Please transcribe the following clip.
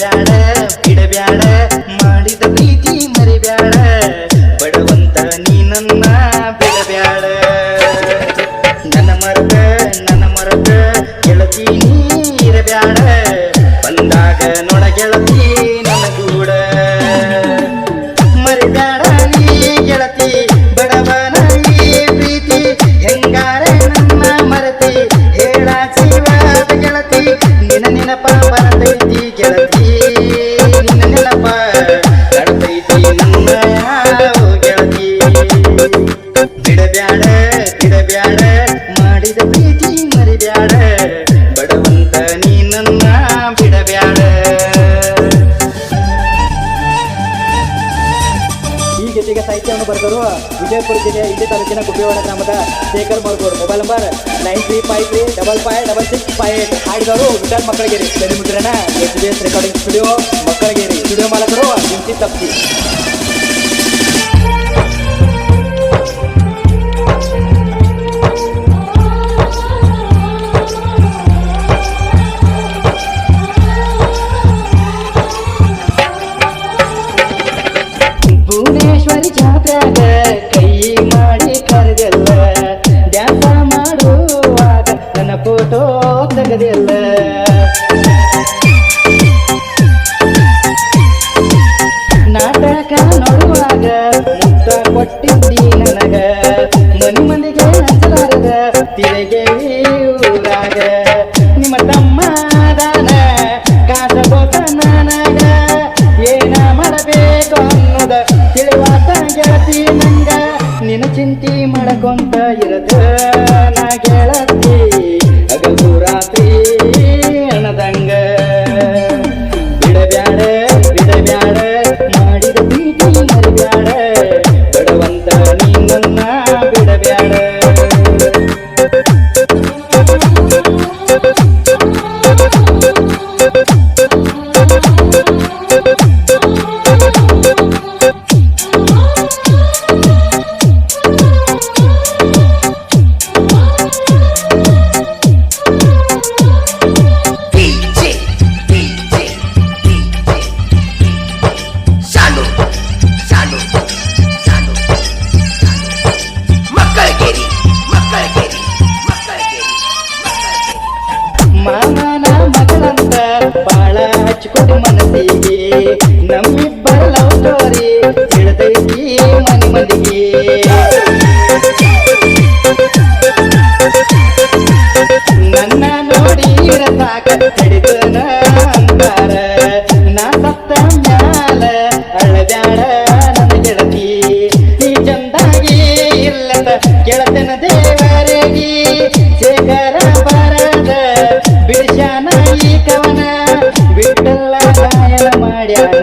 ಬಿಡಬ್ಯಾಡ ಬಿಡಬ್ಯಾಡ ಮಾಡಿದ ಪ್ರೀತಿ ಮರಿಬ್ಯಾಡ ಬಡವಂತ ನೀ ನನ್ನ ಬಿಡಬ್ಯಾಡ ನನ್ನ ಮರಕ ಗೆಳತಿ ನೀರಬ್ಯಾಡ ಬಂದಾಗ ನೋಡ ಗೆಳತಿ ನನ್ನ ಗೂಡ ಮರಿಬ್ಯಾಡ ನೀ ಗೆಳತಿ ಬಡವನ ಈ ಪ್ರೀತಿ ಹೆಂಗಾರ ನನ್ನ ಮರತಿ ಹೇಳ ಜೀವದ ಗೆಳತಿ ನಿನ್ನ ನೆನಪ ಬರತೈತಿ ಗೆಳತಿ ನಿನ್ನ ನೆನಪ ಕಡತೈತಿ ನನ್ನ ಗೆಳತಿ ಬಿಡಬ್ಯಾಡ ಬಿಡಬ್ಯಾಡ ಮಾಡಿದ ಪ್ರೀತಿ ಮರಿಬ್ಯಾಡ ಬಡವಂತ ನೀ ನನ್ನ ಬಿಡಬ್ಯಾಡ. ಈ ಗೀತೆಗೆ ಸಾಹಿತ್ಯವನ್ನು ಬರೆದರು ವಿಜಯಪುರ ಜಿಲ್ಲೆಯ ಇಂಡಿ ತಾಲೂಕಿನ ಗುಬ್ಬೇವಾಡ ಗ್ರಾಮದ ಶೇಖರ್ ಮರಗೂರ್. Mobile number 9353555658. ಹಾಡಿದವರು ವಿಠಲ್ ಮಕ್ಕಳಗೇರಿ. ಮುದ್ರಣ SBS recording studio Makkalageri. Studio ಮಾಲಕರು ದಿನಸಿ ತಪ್ಸಿ. ಭುವನೇಶ್ವರಿ ಜಾತ್ರೆಯಾಗ ಕೈ ಮಾಡಿ ಕರೆದೆಲ್ಲ ಡ್ಯಾನ್ಸ ಮಾಡುವಾಗ ನನ್ನ ಫೋಟೋ ತೆಗೆದೆಲ್ಲ ನಾಟಕ ನೋಡುವಾಗ ಮುತ್ತ ಕೊಟ್ಟಿದ್ದಿ ನನಗ ಮನಿ ಮಂದಿಗೆ ಹಂಚಲಾರದ ತಿರುಗೆ ಊರಾಗ ನಿಮ್ಮ ತಮ್ಮ ದಾನ ಕಾಸ ಬೋತ ನನಗ ಏನ ಮಾಡಬೇಕು ಅನ್ನೋದ ತಿಳಿವಾತ ಗೆಳತಿ ನಂಗ ನಿನ್ನ ಚಿಂತಿ ಮಾಡಕೊಂತ ಇರದ ನಾ ಗೆಳತಿ ಹಗಲು ರಾತ್ರಿ ಅಣದಂಗ ಬಿಡಬ್ಯಾಡ ಬಿಡಬ್ಯಾಡ ಮಾಡಿದ ಪ್ರೀತಿ ಮರಿಬ್ಯಾಡ ಬಡವಂತ ನೀ ನನ್ನ ಬಿಡಬ್ಯಾಡ. ಮಾಮನ ಮಗಳಂತ ಬಾಳ ಹಚ್ಕೊಂಡು ಮನಸ್ಸಿಗೆ ನಮ್ಮಿಬ್ಬರ ಲವ್ ಸ್ಟೋರಿ ಹೇಳ್ತೈತಿ ಮನಿ ಮಂದಿಗೆ ನನ್ನ ನೋಡಿ ಸಾಕ ಹಿಡಿದನ ಅಂತಾರ ನಾ ಸತ್ತ ಮ್ಯಾಲ ಅಳಬ್ಯಾಡ ನನ್ನ ಗೆಳತಿ ನೀ ಚಂದಾಗಿ ಇಲ್ಲದ ಗೆಳತನ ದೇವರಿಗೆ ಶೇಖರ ಬರದ ಬಿಡಿಸ್ಯಾನ ಈ ಕವನ ಬಿಟ್ಟಲ್ಲ ಗಾಯನ ಮಾಡ್ಯಾನ